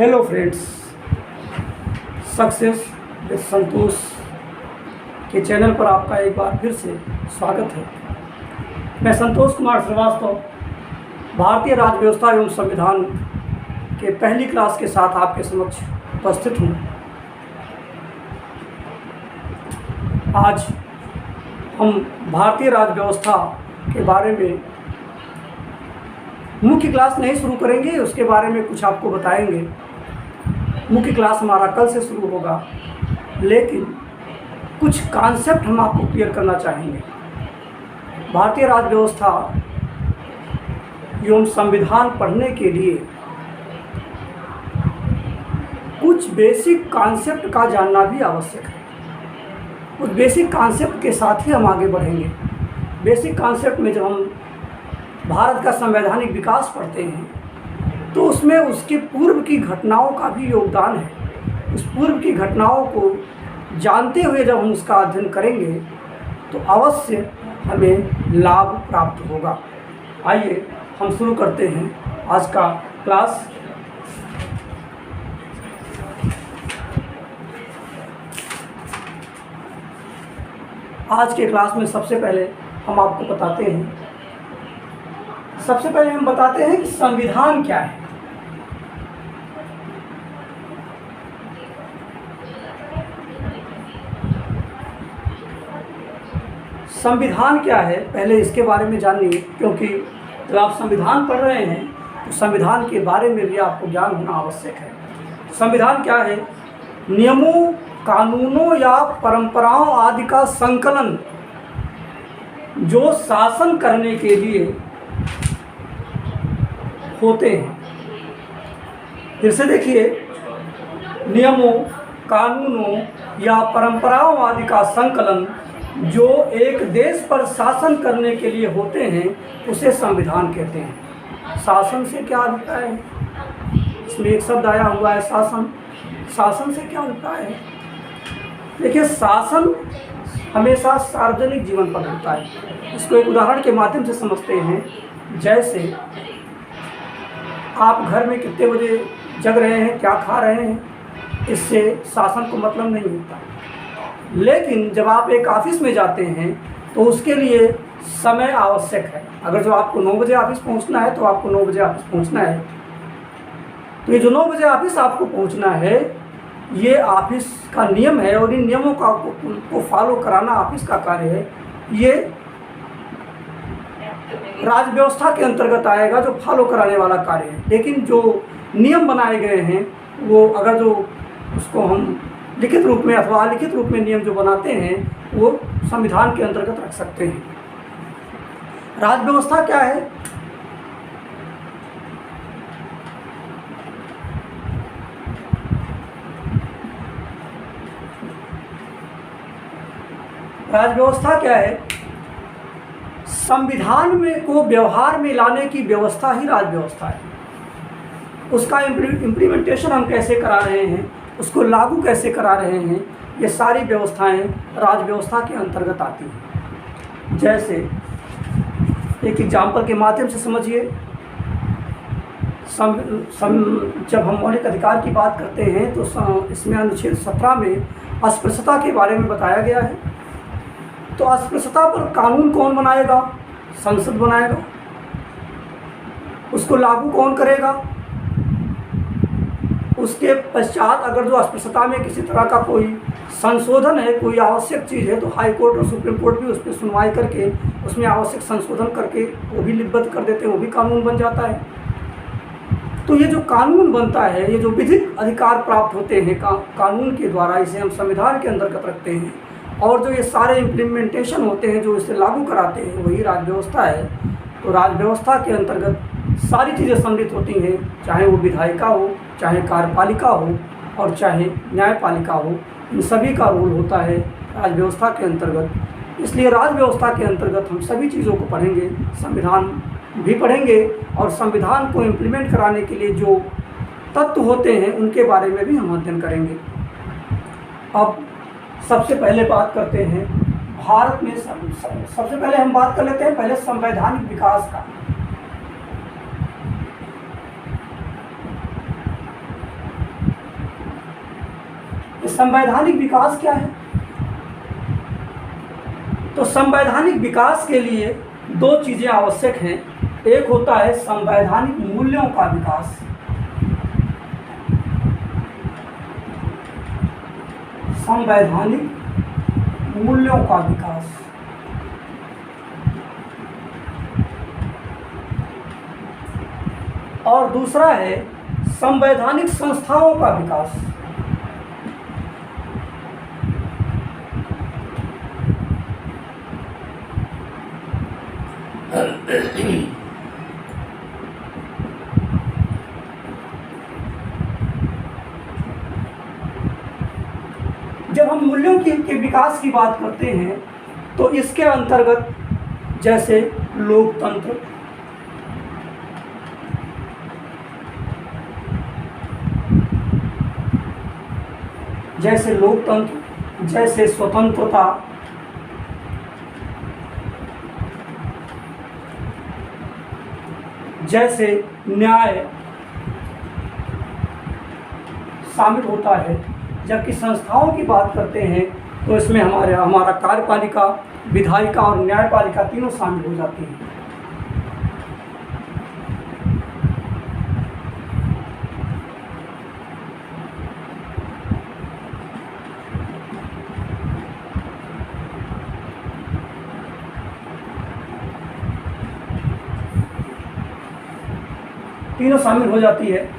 Hello friends, success with संतोष के channel पर आपका एक बार फिर से स्वागत है। मैं संतोष कुमार श्रीवास्तव भारतीय राज्य व्यवस्था एवं संविधान के पहली क्लास के साथ आपके समक्ष उपस्थित हूँ। आज हम भारतीय राज्य व्यवस्था के बारे में मुख्य क्लास नहीं शुरू करेंगे, उसके बारे में कुछ आपको बताएंगे। मुख्य क्लास हमारा कल से शुरू होगा, लेकिन कुछ कॉन्सेप्ट हम आपको क्लियर करना चाहेंगे। भारतीय राज्य व्यवस्था एवं संविधान पढ़ने के लिए कुछ बेसिक कॉन्सेप्ट का जानना भी आवश्यक है। उस बेसिक कॉन्सेप्ट के साथ ही हम आगे बढ़ेंगे। बेसिक कॉन्सेप्ट में जब हम भारत का संवैधानिक विकास पढ़ते हैं तो उसमें उसके पूर्व की घटनाओं का भी योगदान है। उस पूर्व की घटनाओं को जानते हुए जब हम उसका अध्ययन करेंगे तो अवश्य हमें लाभ प्राप्त होगा। आइए हम शुरू करते हैं आज का क्लास। आज के क्लास में सबसे पहले हम आपको बताते हैं कि संविधान क्या है। संविधान क्या है पहले इसके बारे में जानिए, क्योंकि जब आप संविधान पढ़ रहे हैं तो संविधान के बारे में भी आपको ज्ञान होना आवश्यक है। संविधान क्या है? नियमों, कानूनों या परंपराओं आदि का संकलन जो शासन करने के लिए होते हैं। फिर से देखिए, नियमों, कानूनों या परंपराओं आदि का संकलन जो एक देश पर शासन करने के लिए होते हैं उसे संविधान कहते हैं। शासन से क्या अभिप्राय है? इसमें एक शब्द आया हुआ है शासन। शासन से क्या अभिप्राय है? देखिए, शासन हमेशा सार्वजनिक जीवन पर होता है। इसको एक उदाहरण के माध्यम से समझते हैं। जैसे आप घर में कितने बजे जग रहे हैं, क्या खा रहे हैं, इससे शासन को मतलब नहीं होता। लेकिन जब आप एक ऑफिस में जाते हैं तो उसके लिए समय आवश्यक है। अगर जो आपको 9 बजे ऑफिस पहुंचना है तो आपको 9 बजे ऑफिस पहुंचना है। तो ये जो 9 बजे ऑफिस आपको पहुंचना है, ये ऑफिस का नियम है और इन नियमों को फॉलो कराना ऑफिस का कार्य है। ये राज्य व्यवस्था के अंतर्गत आएगा, जो फॉलो कराने वाला कार्य है। लेकिन जो नियम बनाए गए हैं वो अगर जो उसको हम लिखित रूप में अथवा अलिखित रूप में नियम जो बनाते हैं वो संविधान के अंतर्गत रख सकते हैं। राज्य व्यवस्था क्या है? राज्य व्यवस्था क्या है? संविधान में को व्यवहार में लाने की व्यवस्था ही राज्य व्यवस्था है। उसका इम्प्लीमेंटेशन हम कैसे करा रहे हैं, उसको लागू कैसे करा रहे हैं, ये सारी व्यवस्थाएं राज्य व्यवस्था के अंतर्गत आती हैं। जैसे एक एग्जाम्पल के माध्यम से समझिए। जब हम मौलिक अधिकार की बात करते हैं तो इसमें अनुच्छेद 17 में अस्पृश्यता के बारे में बताया गया है। तो अस्पृश्यता पर कानून कौन बनाएगा? संसद बनाएगा। उसको लागू कौन करेगा? उसके पश्चात अगर जो अस्पृश्यता में किसी तरह का कोई संशोधन है, कोई आवश्यक चीज़ है, तो हाई कोर्ट और सुप्रीम कोर्ट भी उस पर सुनवाई करके उसमें आवश्यक संशोधन करके वो भी लिपिबद्ध कर देते हैं, वो भी कानून बन जाता है। तो ये जो कानून बनता है, ये जो विधिक अधिकार प्राप्त होते हैं कानून के द्वारा, इसे हम संविधान के अंतर्गत रखते हैं। और जो ये सारे इम्प्लीमेंटेशन होते हैं, जो इसे लागू कराते हैं, वही राज्य व्यवस्था है। तो राज्य व्यवस्था के अंतर्गत सारी चीज़ें सम्मिलित होती हैं, चाहे वो विधायिका हो, चाहे कार्यपालिका हो और चाहे न्यायपालिका हो। इन सभी का रोल होता है राज्य व्यवस्था के अंतर्गत। इसलिए राज्य व्यवस्था के अंतर्गत हम सभी चीज़ों को पढ़ेंगे, संविधान भी पढ़ेंगे और संविधान को इम्प्लीमेंट कराने के लिए जो तत्व होते हैं उनके बारे में भी हम अध्ययन करेंगे। अब सबसे पहले बात करते हैं भारत में सबसे पहले हम बात कर लेते हैं पहले संवैधानिक विकास का। संवैधानिक विकास क्या है? तो संवैधानिक विकास के लिए दो चीज़ें आवश्यक हैं। एक होता है संवैधानिक मूल्यों का विकास, संवैधानिक मूल्यों का विकास, और दूसरा है संवैधानिक संस्थाओं का विकास। जब हम मूल्यों के विकास की बात करते हैं तो इसके अंतर्गत जैसे लोकतंत्र, जैसे स्वतंत्रता, जैसे न्याय शामिल होता है। जबकि संस्थाओं की बात करते हैं तो इसमें हमारा कार्यपालिका, विधायिका और न्यायपालिका तीनों शामिल हो जाती हैं। तीनों शामिल हो जाती है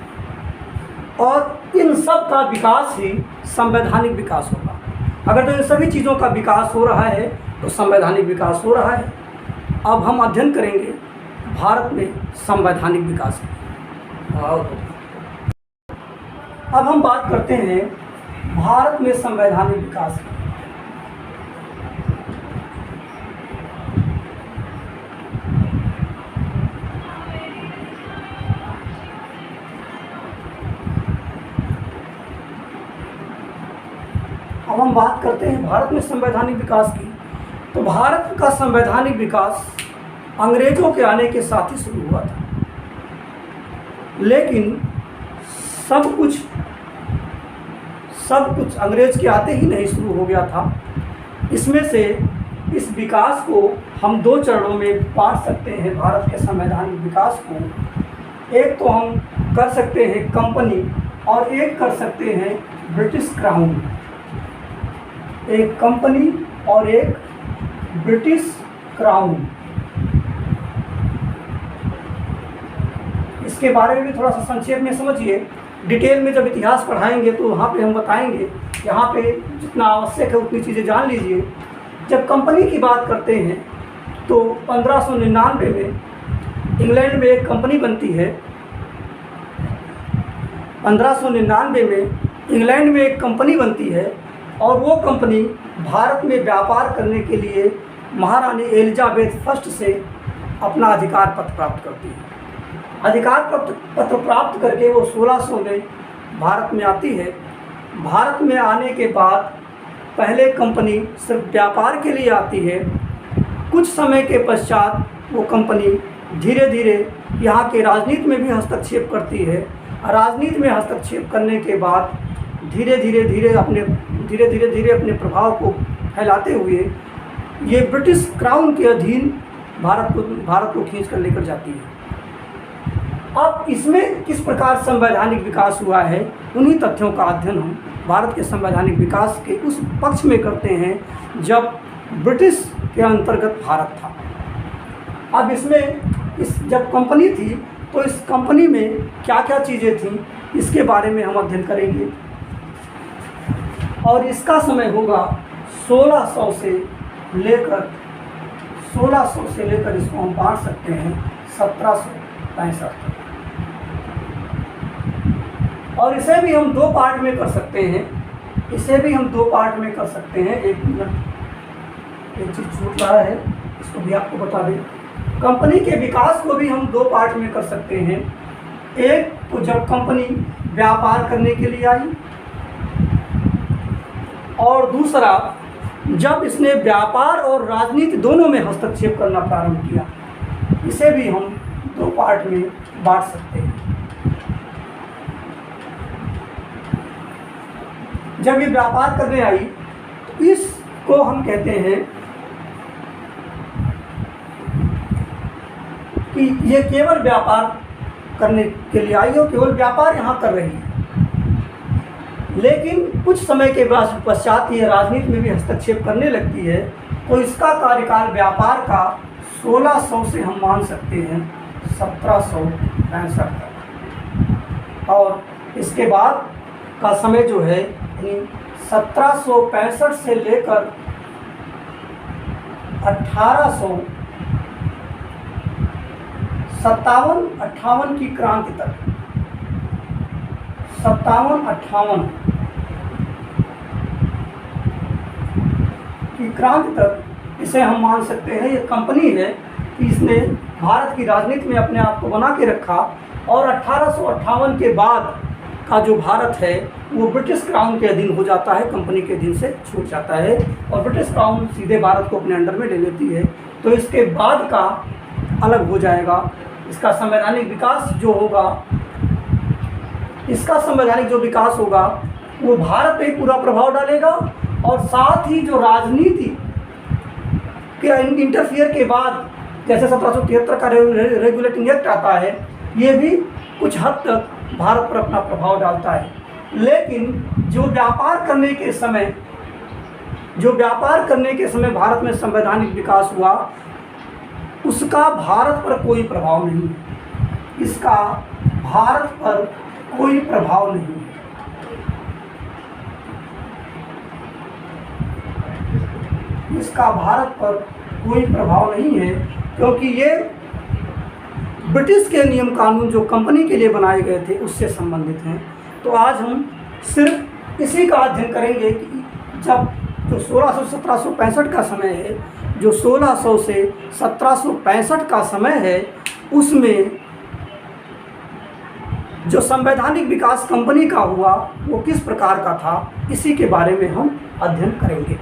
और इन सब का विकास ही संवैधानिक विकास होगा। अगर तो इन सभी चीज़ों का विकास हो रहा है तो संवैधानिक विकास हो रहा है। अब हम अध्ययन करेंगे भारत में संवैधानिक विकास की। अब हम बात करते हैं भारत में संवैधानिक विकास की। अब हम बात करते हैं भारत में संवैधानिक विकास की। तो भारत का संवैधानिक विकास अंग्रेजों के आने के साथ ही शुरू हुआ था, लेकिन सब कुछ अंग्रेज के आते ही नहीं शुरू हो गया था। इसमें से इस विकास को हम दो चरणों में बांट सकते हैं भारत के संवैधानिक विकास को। एक तो हम कर सकते हैं कंपनी और एक कर सकते हैं ब्रिटिश क्राउन। एक कंपनी और एक ब्रिटिश क्राउन। इसके बारे में भी थोड़ा सा संक्षेप में समझिए। डिटेल में जब इतिहास पढ़ाएंगे तो वहाँ पे हम बताएंगे। यहाँ पे जितना आवश्यक है उतनी चीज़ें जान लीजिए। जब कंपनी की बात करते हैं तो 1599 में इंग्लैंड में एक कंपनी बनती है। 1599 में इंग्लैंड में एक कंपनी बनती है और वो कंपनी भारत में व्यापार करने के लिए महारानी एलिजाबेथ फर्स्ट से अपना अधिकार पत्र प्राप्त करती है। अधिकार पत्र प्राप्त करके वो 1600 में भारत में आती है। भारत में आने के बाद पहले कंपनी सिर्फ व्यापार के लिए आती है। कुछ समय के पश्चात वो कंपनी धीरे धीरे यहाँ के राजनीति में भी हस्तक्षेप करती है। राजनीति में हस्तक्षेप करने के बाद धीरे धीरे अपने प्रभाव को फैलाते हुए ये ब्रिटिश क्राउन के अधीन भारत को खींच कर लेकर जाती है। अब इसमें किस प्रकार संवैधानिक विकास हुआ है, उन्हीं तथ्यों का अध्ययन हम भारत के संवैधानिक विकास के उस पक्ष में करते हैं जब ब्रिटिश के अंतर्गत भारत था। अब इसमें जब कंपनी थी तो इस कंपनी में क्या क्या चीज़ें थीं इसके बारे में हम अध्ययन करेंगे। और इसका समय होगा 1600 से लेकर इसको हम बांट सकते हैं 1765। और इसे भी हम दो पार्ट में कर सकते हैं। एक मिनट, एक चीज़ छूट रहा है, इसको भी आपको बता दें। कंपनी के विकास को भी हम दो पार्ट में कर सकते हैं। एक तो जब कंपनी व्यापार करने के लिए आई, और दूसरा जब इसने व्यापार और राजनीति दोनों में हस्तक्षेप करना प्रारंभ किया। इसे भी हम दो पार्ट में बांट सकते हैं। जब ये व्यापार करने आई तो इसको हम कहते हैं कि ये केवल व्यापार करने के लिए आई और केवल व्यापार यहाँ कर रही है। लेकिन कुछ समय के बाद पश्चात ये राजनीति में भी हस्तक्षेप करने लगती है, तो इसका कार्यकाल व्यापार का 1600 से हम मान सकते हैं 1765 तक, और इसके बाद का समय जो है 1765 से लेकर 1857-58 की क्रांति तक, 57-58 की क्रांति तक इसे हम मान सकते हैं। ये कंपनी है कि इसने भारत की राजनीति में अपने आप को बना के रखा, और 1858 के बाद का जो भारत है वो ब्रिटिश क्राउन के अधीन हो जाता है, कंपनी के अधीन से छूट जाता है, और ब्रिटिश क्राउन सीधे भारत को अपने अंडर में ले लेती है। तो इसके बाद का अलग हो जाएगा। इसका संवैधानिक विकास जो होगा, इसका संवैधानिक जो विकास होगा वो भारत पे पूरा प्रभाव डालेगा, और साथ ही जो राजनीति के इंटरफियर के बाद जैसे 1773 का रेगुलेटिंग एक्ट आता है, ये भी कुछ हद तक भारत पर अपना प्रभाव डालता है। लेकिन जो व्यापार करने के समय भारत में संवैधानिक विकास हुआ, उसका भारत पर कोई प्रभाव नहीं है। इसका भारत पर कोई प्रभाव नहीं है। इसका भारत पर कोई प्रभाव नहीं है, क्योंकि ये ब्रिटिश के नियम कानून जो कंपनी के लिए बनाए गए थे उससे संबंधित हैं। तो आज हम सिर्फ इसी का अध्ययन करेंगे कि जब जो 1600 से 1765 का समय है, जो 1600 से 1765 का समय है, उसमें जो संवैधानिक विकास कंपनी का हुआ वो किस प्रकार का था, इसी के बारे में हम अध्ययन करेंगे।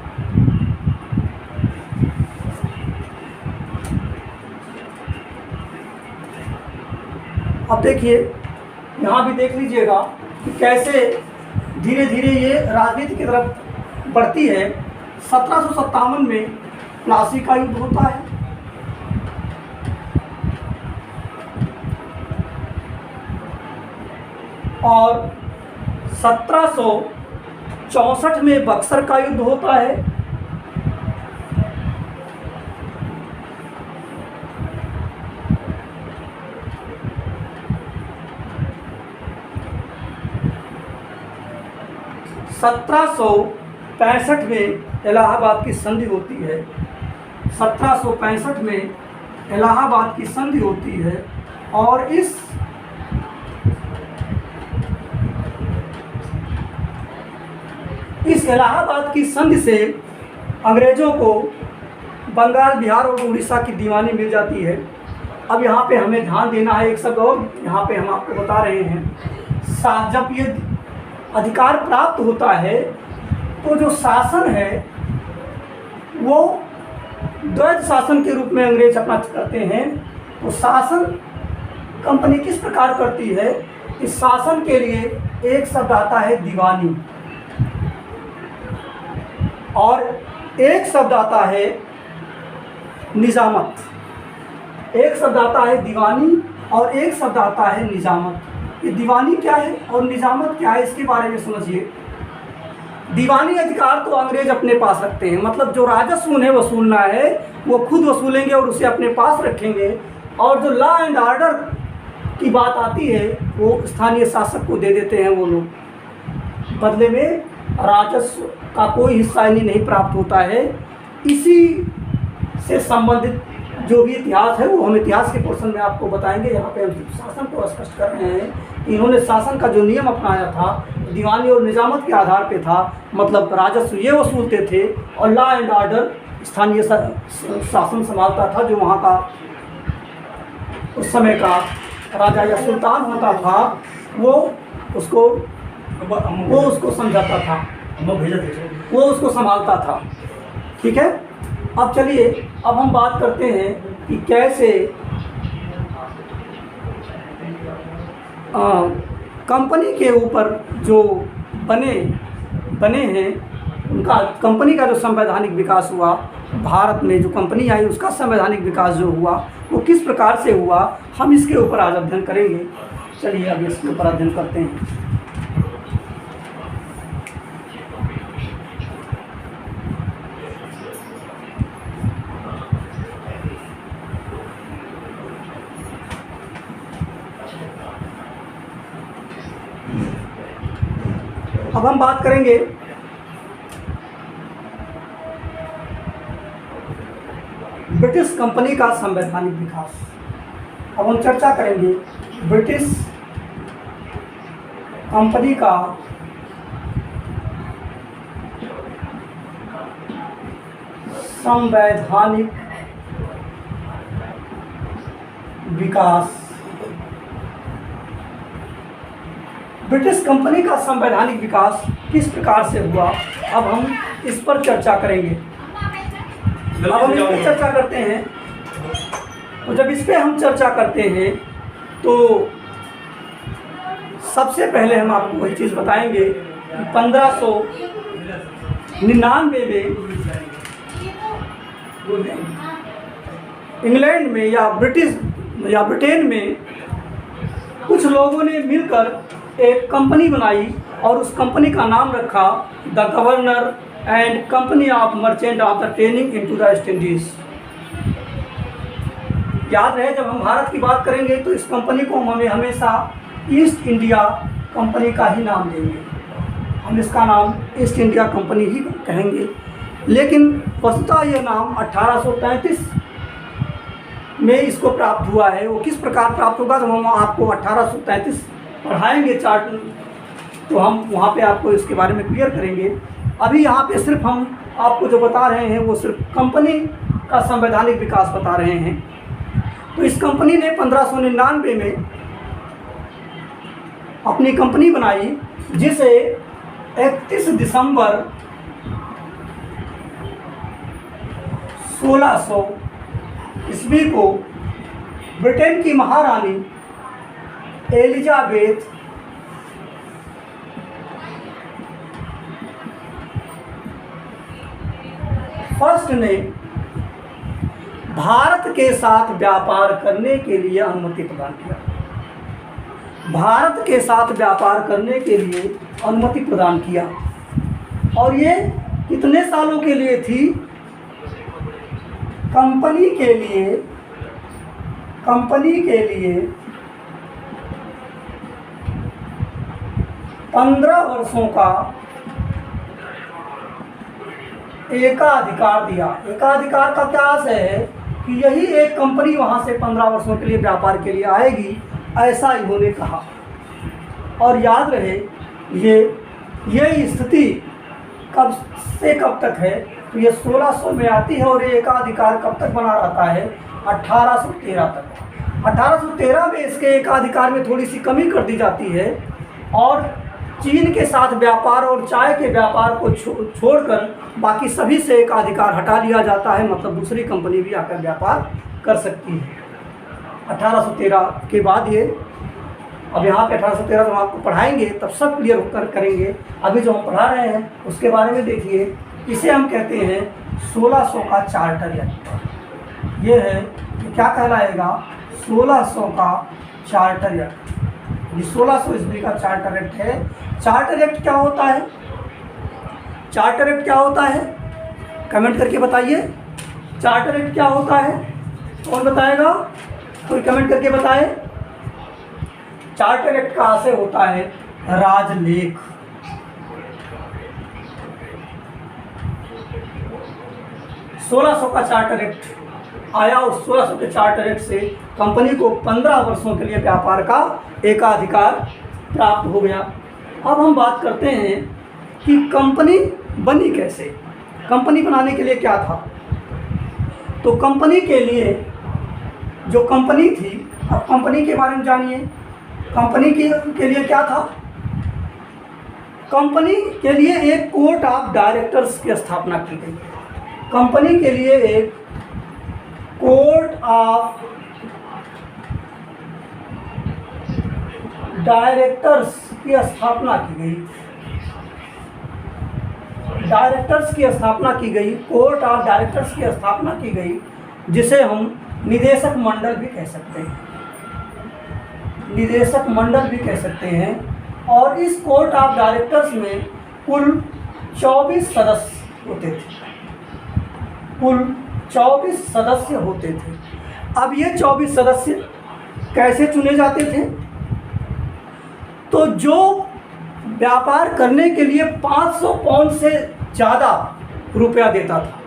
अब देखिए, यहाँ भी देख लीजिएगा कि कैसे धीरे धीरे ये राजनीति की तरफ बढ़ती है। 1757 में प्लासी का युद्ध होता है, और 1764 में बक्सर का युद्ध होता है, (1765) में इलाहाबाद की संधि होती है। 1765 में इलाहाबाद की संधि होती है, और इस इलाहाबाद की संधि से अंग्रेज़ों को बंगाल, बिहार और उड़ीसा की दीवानी मिल जाती है। अब यहाँ पे हमें ध्यान देना है, एक शब्द और यहाँ पे हम आपको बता रहे हैं। जब ये अधिकार प्राप्त होता है तो जो शासन है वो द्वैध शासन के रूप में अंग्रेज अपना करते हैं। तो शासन कंपनी किस प्रकार करती है, इस शासन के लिए एक शब्द आता है दीवानी, और एक शब्द आता है निजामत। एक शब्द आता है दीवानी और एक शब्द आता है निजामत। ये दीवानी क्या है और निजामत क्या है, इसके बारे में समझिए। दीवानी अधिकार तो अंग्रेज अपने पास रखते हैं, मतलब जो राजस्व उन्हें वसूलना है वो खुद वसूलेंगे और उसे अपने पास रखेंगे, और जो लॉ एंड ऑर्डर की बात आती है वो स्थानीय शासक को दे देते हैं वो लोग। बदले में राजस्व का कोई हिस्सा इन्हें नहीं प्राप्त होता है। इसी से संबंधित जो भी इतिहास है वो हम इतिहास के पोर्शन में आपको बताएंगे। यहाँ पे हम शासन को स्पष्ट कर रहे हैं कि इन्होंने शासन का जो नियम अपनाया था दीवानी और निजामत के आधार पे था, मतलब राजस्व ये वसूलते थे और लॉ एंड ऑर्डर स्थानीय शासन संभालता था। जो वहाँ का उस समय का राजा या सुल्तान होता था वो उसको समझाता था, वो उसको संभालता था। ठीक है, अब चलिए अब हम बात करते हैं कि कैसे कंपनी के ऊपर जो बने बने हैं उनका, कंपनी का जो संवैधानिक विकास हुआ, भारत में जो कंपनी आई उसका संवैधानिक विकास जो हुआ वो किस प्रकार से हुआ, हम इसके ऊपर आज अध्ययन करेंगे। चलिए अब इसके ऊपर अध्ययन करते हैं। अब हम बात करेंगे ब्रिटिश कंपनी का संवैधानिक विकास। अब हम चर्चा करेंगे ब्रिटिश कंपनी का संवैधानिक विकास। ब्रिटिश कंपनी का संवैधानिक विकास किस प्रकार से हुआ, अब हम इस पर चर्चा करेंगे। अब हम इस पर चर्चा करते हैं, तो जब इस पर हम चर्चा करते हैं तो सबसे पहले हम आपको वही चीज़ बताएंगे कि 1599 में इंग्लैंड में या ब्रिटेन में कुछ लोगों ने मिलकर एक कंपनी बनाई और उस कंपनी का नाम रखा the governor and company of merchant of the training into the West Indies. याद रहे जब हम भारत की बात करेंगे तो इस कंपनी को हमें हमेशा ईस्ट इंडिया कंपनी का ही नाम देंगे, हम इसका नाम ईस्ट इंडिया कंपनी ही कहेंगे। लेकिन वस्तुतः यह नाम 1833 में इसको प्राप्त हुआ है। वो किस प्रकार प्राप्त होगा, जब हम आपको 1833 पढ़ाएंगे चार्ट, तो हम वहाँ पे आपको इसके बारे में क्लियर करेंगे। अभी यहाँ पे सिर्फ हम आपको जो बता रहे हैं वो सिर्फ कंपनी का संवैधानिक विकास बता रहे हैं। तो इस कंपनी ने 1599 में अपनी कंपनी बनाई, जिसे 31 दिसंबर 1600 ईस्वी को ब्रिटेन की महारानी एलिजाबेथ फर्स्ट ने भारत के साथ व्यापार करने के लिए अनुमति प्रदान किया। भारत के साथ व्यापार करने के लिए अनुमति प्रदान किया, और ये कितने सालों के लिए थी? कंपनी के लिए 15 वर्षों का एकाधिकार दिया। एकाधिकार का क्या आशय है कि यही एक कंपनी वहाँ से 15 वर्षों के लिए व्यापार के लिए आएगी, ऐसा इन्होंने कहा। और याद रहे ये स्थिति कब से कब तक है, तो ये 1600 में आती है और ये एकाधिकार कब तक बना रहता है? 1813 तक। 1813 में इसके एकाधिकार में थोड़ी सी कमी कर दी जाती है और चीन के साथ व्यापार और चाय के व्यापार को छोड़कर बाकी सभी से एकाधिकार हटा लिया जाता है। मतलब दूसरी कंपनी भी आकर व्यापार कर सकती है। 1813 के बाद ये, अब यहाँ पे 1813 जो हम आपको पढ़ाएंगे तब सब क्लियर होकर करेंगे। अभी जो हम पढ़ा रहे हैं उसके बारे में देखिए। इसे हम कहते हैं 1600 का चार्टर एक्ट। ये है कि क्या कहलाएगा? 1600 का चार्टर एक्ट। ये 1600 ईस्वी का चार्टर एक्ट है। चार्टर एक्ट क्या होता है? चार्टर एक्ट क्या होता है? कमेंट करके बताइए। चार्टर एक्ट क्या होता है? कौन बताएगा? कोई कमेंट करके बताए। चार्टर एक्ट का आशय होता है राजलेख। सोलह का चार्टर एक्ट आया। उस 1600 के चार्टर एक्ट से कंपनी को 15 वर्षों के लिए व्यापार का एकाधिकार प्राप्त हो गया। अब हम बात करते हैं कि कंपनी बनी कैसे। कंपनी बनाने के लिए क्या था? तो कंपनी के लिए जो कंपनी थी, अब कंपनी के बारे में जानिए। कंपनी के लिए क्या था? कंपनी के लिए एक कोर्ट ऑफ डायरेक्टर्स की स्थापना की गई। कंपनी के लिए एक कोर्ट ऑफ डायरेक्टर्स की स्थापना की गई। डायरेक्टर्स की स्थापना की गई, कोर्ट ऑफ डायरेक्टर्स की स्थापना की गई, जिसे हम निदेशक मंडल भी कह सकते हैं, निदेशक मंडल भी कह सकते हैं। और इस कोर्ट ऑफ डायरेक्टर्स में कुल 24 सदस्य होते थे, कुल 24 सदस्य होते थे। अब ये 24 सदस्य कैसे चुने जाते थे? तो जो व्यापार करने के लिए 500 पाउंड से ज़्यादा रुपया देता था,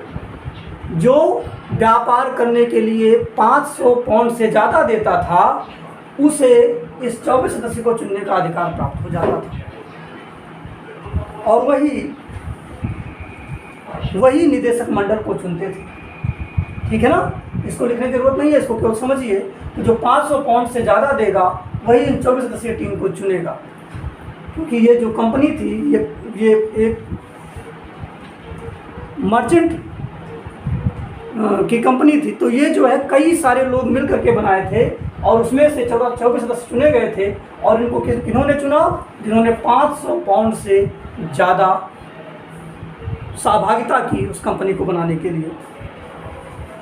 जो व्यापार करने के लिए 500 पाउंड से ज़्यादा देता था, उसे इस 24 सदस्य को चुनने का अधिकार प्राप्त हो जाता था। और वही निदेशक मंडल को चुनते थे। ठीक है ना, इसको लिखने की जरूरत नहीं है, इसको केवल समझिए कि जो 500 पाउंड से ज़्यादा देगा वही इन 24 सदस्यीय टीम को चुनेगा। क्योंकि ये जो कंपनी थी, ये एक मर्चेंट की कंपनी थी, तो ये जो है कई सारे लोग मिल करके बनाए थे और उसमें से 24 सदस्य चुने गए थे। और इनको किन्होंने चुना? जिन्होंने 500 पाउंड से ज़्यादा सहभागिता की उस कंपनी को बनाने के लिए।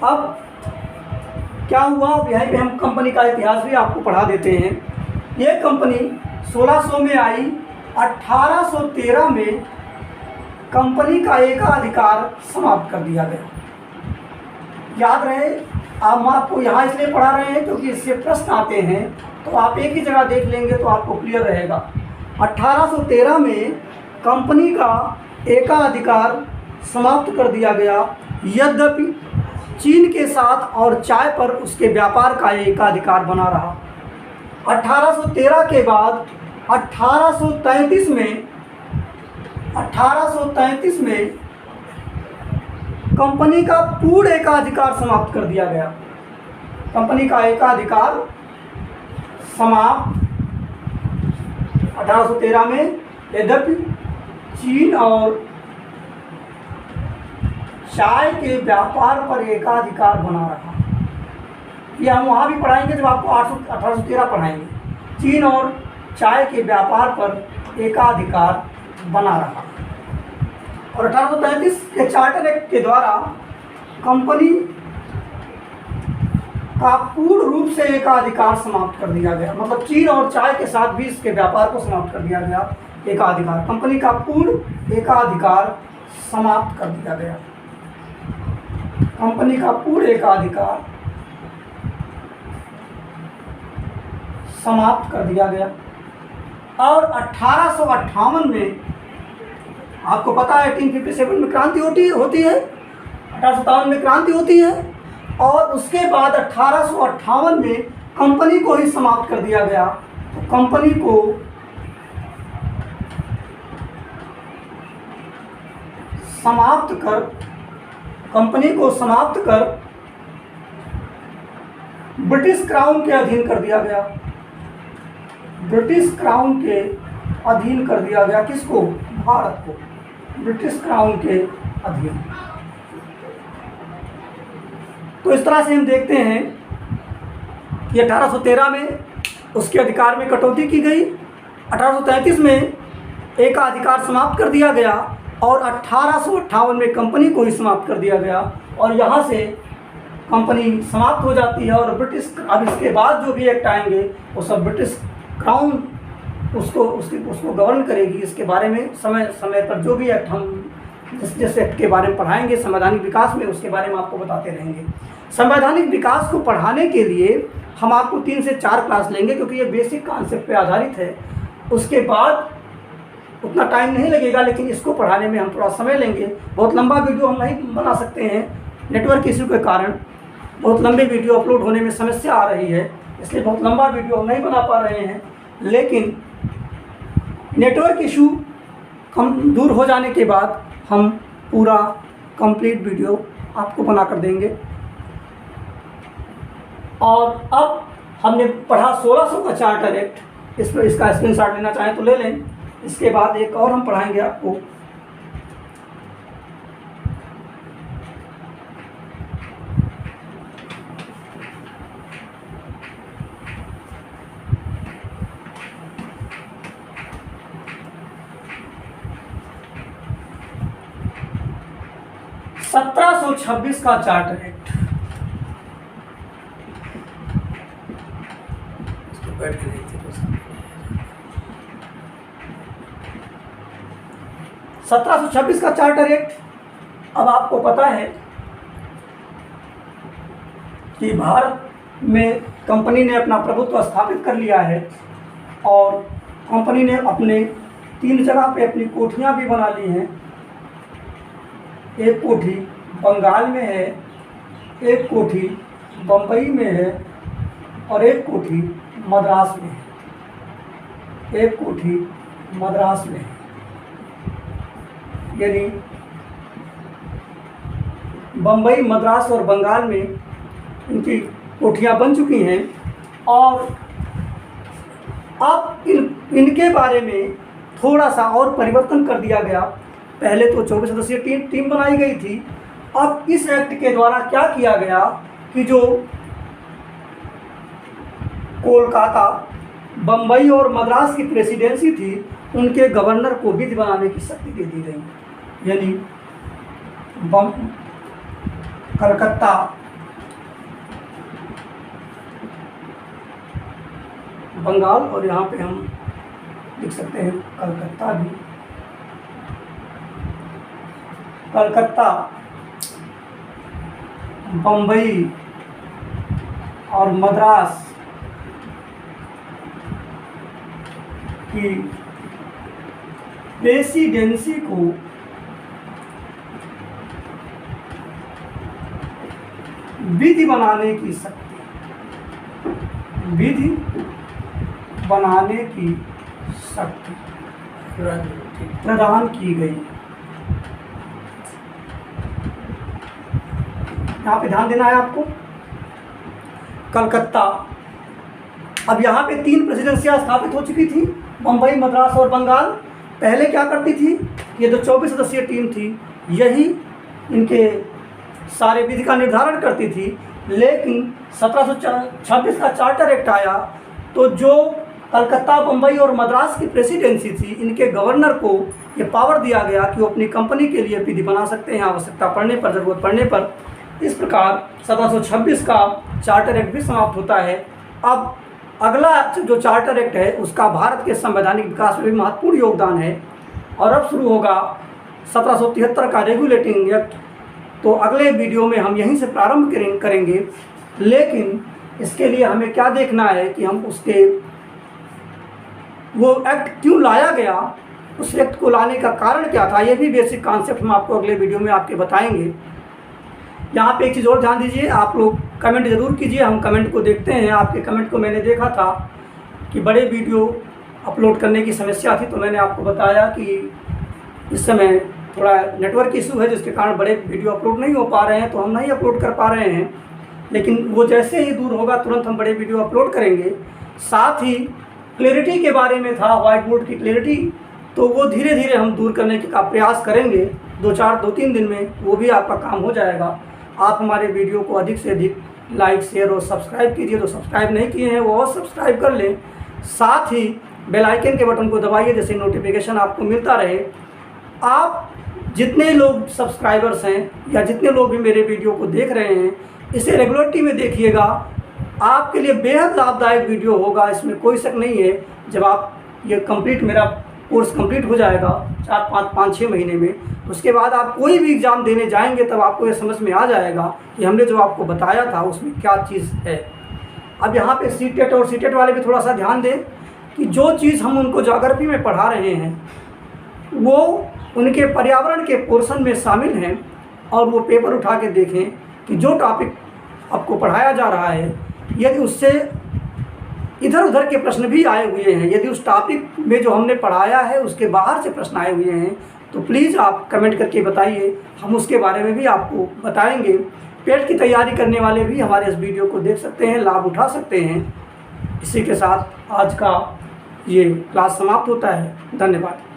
अब क्या हुआ, यहीं पे हम कंपनी का इतिहास भी आपको पढ़ा देते हैं। ये कंपनी 1600 में आई, 1813 में कंपनी का एकाधिकार समाप्त कर दिया गया। याद रहे, हम आपको यहाँ इसलिए पढ़ा रहे हैं क्योंकि इससे प्रश्न आते हैं, तो आप एक ही जगह देख लेंगे तो आपको क्लियर रहेगा। 1813 में कंपनी का एकाधिकार समाप्त कर दिया गया। यद्यपि चीन के साथ और चाय पर उसके व्यापार का एकाधिकार बना रहा। 1813 के बाद 1833 में कंपनी का पूर्ण एकाधिकार समाप्त कर दिया गया। कंपनी का एकाधिकार समाप्त 1813 में। यद्यपि चीन और चाय के व्यापार पर एकाधिकार बना रहा। ये हम वहाँ भी पढ़ाएंगे जब आपको 1813 पढ़ाएंगे। चीन और चाय के व्यापार पर एकाधिकार बना रहा। और 1833 के चार्टर एक्ट के द्वारा कंपनी का पूर्ण रूप से एकाधिकार समाप्त कर दिया गया। मतलब चीन और चाय के साथ भी इसके व्यापार को समाप्त कर दिया गया। एकाधिकार, कंपनी का पूर्ण एकाधिकार समाप्त कर दिया गया। कंपनी का पूर्ण एकाधिकार समाप्त कर दिया गया। और 1858 में आपको पता है 1857 में क्रांति होती है, 1857 में क्रांति होती है। और उसके बाद 1858 में कंपनी को ही समाप्त कर दिया गया। तो कंपनी को समाप्त कर ब्रिटिश क्राउन के अधीन कर दिया गया। ब्रिटिश क्राउन के अधीन कर दिया गया। किसको? भारत को ब्रिटिश क्राउन के अधीन। तो इस तरह से हम देखते हैं कि 1813 में उसके अधिकार में कटौती की गई, 1833 में एकाधिकार समाप्त कर दिया गया और 1858 में कंपनी को ही समाप्त कर दिया गया। और यहाँ से कंपनी समाप्त हो जाती है और ब्रिटिश, अब इसके बाद जो भी एक्ट आएंगे वो सब ब्रिटिश क्राउन उसको गवर्न करेगी। इसके बारे में समय पर जो भी एक्ट हम जिस एक्ट के बारे में पढ़ाएंगे संवैधानिक विकास में, उसके बारे में आपको बताते रहेंगे। संवैधानिक विकास को पढ़ाने के लिए हम आपको 3 से 4 क्लास लेंगे क्योंकि ये बेसिक कॉन्सेप्ट पे आधारित है। उसके बाद उतना टाइम नहीं लगेगा, लेकिन इसको पढ़ाने में हम थोड़ा समय लेंगे। बहुत लंबा वीडियो हम नहीं बना सकते हैं, नेटवर्क इश्यू के कारण बहुत लंबे वीडियो अपलोड होने में समस्या आ रही है, इसलिए बहुत लंबा वीडियो हम नहीं बना पा रहे हैं। लेकिन नेटवर्क इशू कम दूर हो जाने के बाद हम पूरा कंप्लीट वीडियो आपको बना कर देंगे। और अब हमने पढ़ा 1600 का चार्टर एक्ट, इस पर इसका स्क्रीनशॉट लेना चाहें तो ले लें। इसके बाद एक और हम पढ़ाएंगे आपको 1726 का चार्टर एक्ट। बैठ के देखते हैं। 1726 का चार्टर एक्ट। अब आपको पता है कि भारत में कंपनी ने अपना प्रभुत्व स्थापित कर लिया है और कंपनी ने अपने 3 जगह पे अपनी कोठियाँ भी बना ली हैं। एक कोठी बंगाल में है, एक कोठी बम्बई में है और एक कोठी मद्रास में है। एक कोठी मद्रास में है, यानी बम्बई, मद्रास और बंगाल में इनकी कोठियाँ बन चुकी हैं। और अब इनके बारे में थोड़ा सा और परिवर्तन कर दिया गया। पहले तो 24 सदस्यीय टीम बनाई गई थी। अब इस एक्ट के द्वारा क्या किया गया कि जो कोलकाता, बम्बई और मद्रास की प्रेसिडेंसी थी, उनके गवर्नर को विधि बनाने की शक्ति दे दी गई। यानी कलकत्ता, बंगाल और यहाँ पे हम लिख सकते हैं कलकत्ता भी, कलकत्ता, बम्बई और मद्रास की प्रेसिडेंसी को विधि बनाने की शक्ति, विधि बनाने की शक्ति प्रदान की गई। यहाँ पे ध्यान देना है आपको। कलकत्ता, अब यहाँ पे 3 प्रेसिडेंसियाँ स्थापित हो चुकी थी, बम्बई, मद्रास और बंगाल। पहले क्या करती थी, ये जो 24 सदस्यीय टीम थी, यही इनके सारे विधि का निर्धारण करती थी। लेकिन 1726 का चार्टर एक्ट आया तो जो कलकत्ता, बम्बई और मद्रास की प्रेसिडेंसी थी, इनके गवर्नर को ये पावर दिया गया कि वो अपनी कंपनी के लिए विधि बना सकते हैं आवश्यकता पड़ने पर, ज़रूरत पड़ने पर। इस प्रकार 1726 का चार्टर एक्ट भी समाप्त होता है। अब अगला जो चार्टर एक्ट है उसका भारत के संवैधानिक विकास में भी महत्वपूर्ण योगदान है। और अब शुरू होगा 1773 का रेगुलेटिंग एक्ट। तो अगले वीडियो में हम यहीं से प्रारंभ करेंगे। लेकिन इसके लिए हमें क्या देखना है कि हम उसके वो एक्ट क्यों लाया गया, उस एक्ट को लाने का कारण क्या था, ये भी बेसिक कॉन्सेप्ट हम आपको अगले वीडियो में आपके बताएंगे। यहाँ पे एक चीज़ और ध्यान दीजिए, आप लोग कमेंट ज़रूर कीजिए, हम कमेंट को देखते हैं। आपके कमेंट को मैंने देखा था कि बड़े वीडियो अपलोड करने की समस्या थी, तो मैंने आपको बताया कि इस समय थोड़ा नेटवर्क इशू है जिसके कारण बड़े वीडियो अपलोड नहीं हो पा रहे हैं, तो हम नहीं अपलोड कर पा रहे हैं। लेकिन वो जैसे ही दूर होगा तुरंत हम बड़े वीडियो अपलोड करेंगे। साथ ही क्लैरिटी के बारे में था, वाइट बोर्ड की क्लैरिटी, तो वो धीरे धीरे हम दूर करने का प्रयास करेंगे। 2-3 दिन में वो भी आपका काम हो जाएगा। आप हमारे वीडियो को अधिक से अधिक लाइक, शेयर और सब्सक्राइब कीजिए। तो सब्सक्राइब नहीं किए हैं वो और सब्सक्राइब कर लें। साथ ही बेल आइकन के बटन को दबाइए जिससे नोटिफिकेशन आपको मिलता रहे। आप जितने लोग सब्सक्राइबर्स हैं या जितने लोग भी मेरे वीडियो को देख रहे हैं, इसे रेगुलरिटी में देखिएगा। आपके लिए बेहद लाभदायक वीडियो होगा, इसमें कोई शक नहीं है। जब आप ये कंप्लीट, मेरा कोर्स कंप्लीट हो जाएगा 4-5-6 महीने में, उसके बाद आप कोई भी एग्ज़ाम देने जाएंगे तब आपको ये समझ में आ जाएगा कि हमने जो आपको बताया था उसमें क्या चीज़ है। अब यहाँ पे सीटेट और सीटेट वाले भी थोड़ा सा ध्यान दें कि जो चीज़ हम उनको ज्योग्राफी में पढ़ा रहे हैं वो उनके पर्यावरण के पोर्शन में शामिल हैं। और वो पेपर उठा के देखें कि जो टॉपिक आपको पढ़ाया जा रहा है, यदि उससे इधर उधर के प्रश्न भी आए हुए हैं, यदि उस टॉपिक में जो हमने पढ़ाया है उसके बाहर से प्रश्न आए हुए हैं, तो प्लीज़ आप कमेंट करके बताइए, हम उसके बारे में भी आपको बताएंगे। पेट की तैयारी करने वाले भी हमारे इस वीडियो को देख सकते हैं, लाभ उठा सकते हैं। इसी के साथ आज का ये क्लास समाप्त होता है। धन्यवाद।